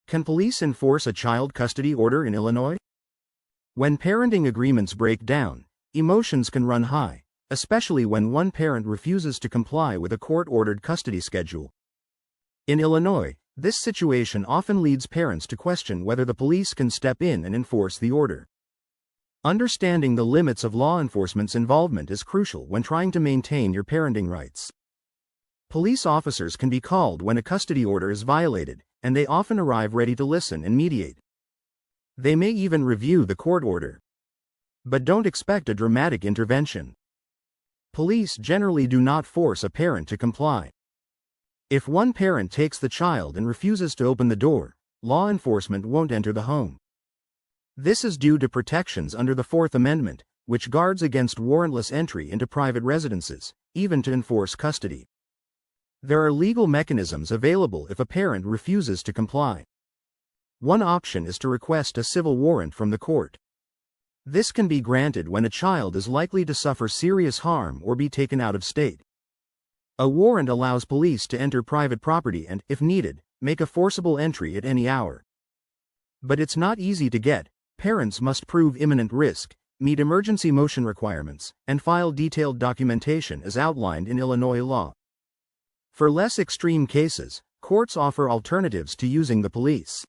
Can police enforce a child custody order in Illinois? When parenting agreements break down, emotions can run high, especially when one parent refuses to comply with a court-ordered custody schedule. In Illinois, this situation often leads parents to question whether the police can step in and enforce the order. Understanding the limits of law enforcement's involvement is crucial when trying to maintain your parenting rights. Police officers can be called when a custody order is violated, and they often arrive ready to listen and mediate. They may even review the court order. But don't expect a dramatic intervention. Police generally do not force a parent to comply. If one parent takes the child and refuses to open the door, law enforcement won't enter the home. This is due to protections under the Fourth Amendment, which guards against warrantless entry into private residences, even to enforce custody. There are legal mechanisms available if a parent refuses to comply. One option is to request a civil warrant from the court. This can be granted when a child is likely to suffer serious harm or be taken out of state. A warrant allows police to enter private property and, if needed, make a forcible entry at any hour. But it's not easy to get. Parents must prove imminent risk, meet emergency motion requirements, and file detailed documentation as outlined in Illinois law. For less extreme cases, courts offer alternatives to using the police.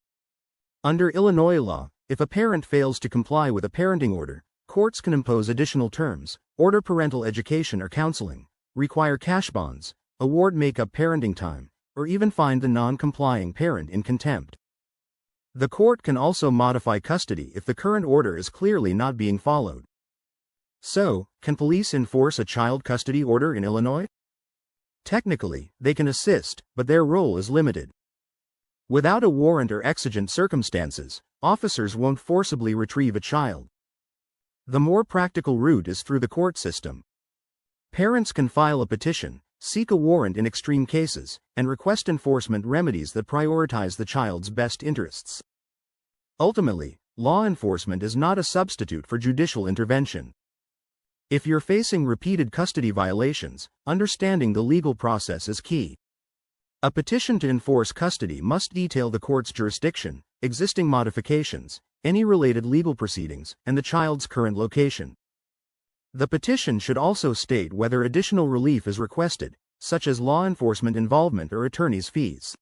Under Illinois law, if a parent fails to comply with a parenting order, courts can impose additional terms, order parental education or counseling, require cash bonds, award make-up parenting time, or even find the non-complying parent in contempt. The court can also modify custody if the current order is clearly not being followed. So, can police enforce a child custody order in Illinois? Technically, they can assist, but their role is limited. Without a warrant or exigent circumstances, officers won't forcibly retrieve a child. The more practical route is through the court system. Parents can file a petition, seek a warrant in extreme cases, and request enforcement remedies that prioritize the child's best interests. Ultimately, law enforcement is not a substitute for judicial intervention. If you're facing repeated custody violations, understanding the legal process is key. A petition to enforce custody must detail the court's jurisdiction, existing modifications, any related legal proceedings, and the child's current location. The petition should also state whether additional relief is requested, such as law enforcement involvement or attorney's fees.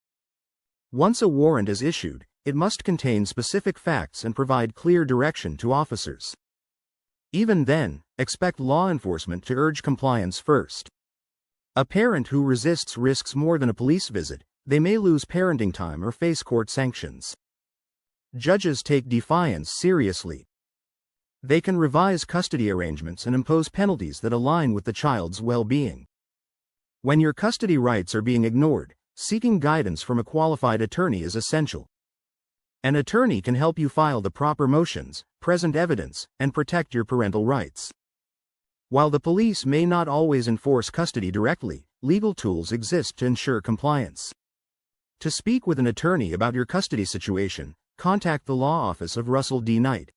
Once a warrant is issued, it must contain specific facts and provide clear direction to officers. Even then, expect law enforcement to urge compliance first. A parent who resists risks more than a police visit. They may lose parenting time or face court sanctions. Judges take defiance seriously. They can revise custody arrangements and impose penalties that align with the child's well-being. When your custody rights are being ignored, seeking guidance from a qualified attorney is essential. An attorney can help you file the proper motions, present evidence, and protect your parental rights. While the police may not always enforce custody directly, legal tools exist to ensure compliance. To speak with an attorney about your custody situation, contact the law office of Russell D. Knight.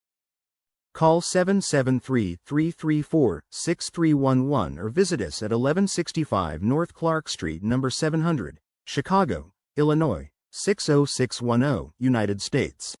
Call 773-334-6311 or visit us at 1165 North Clark Street, number 700, Chicago, Illinois, 60610, United States.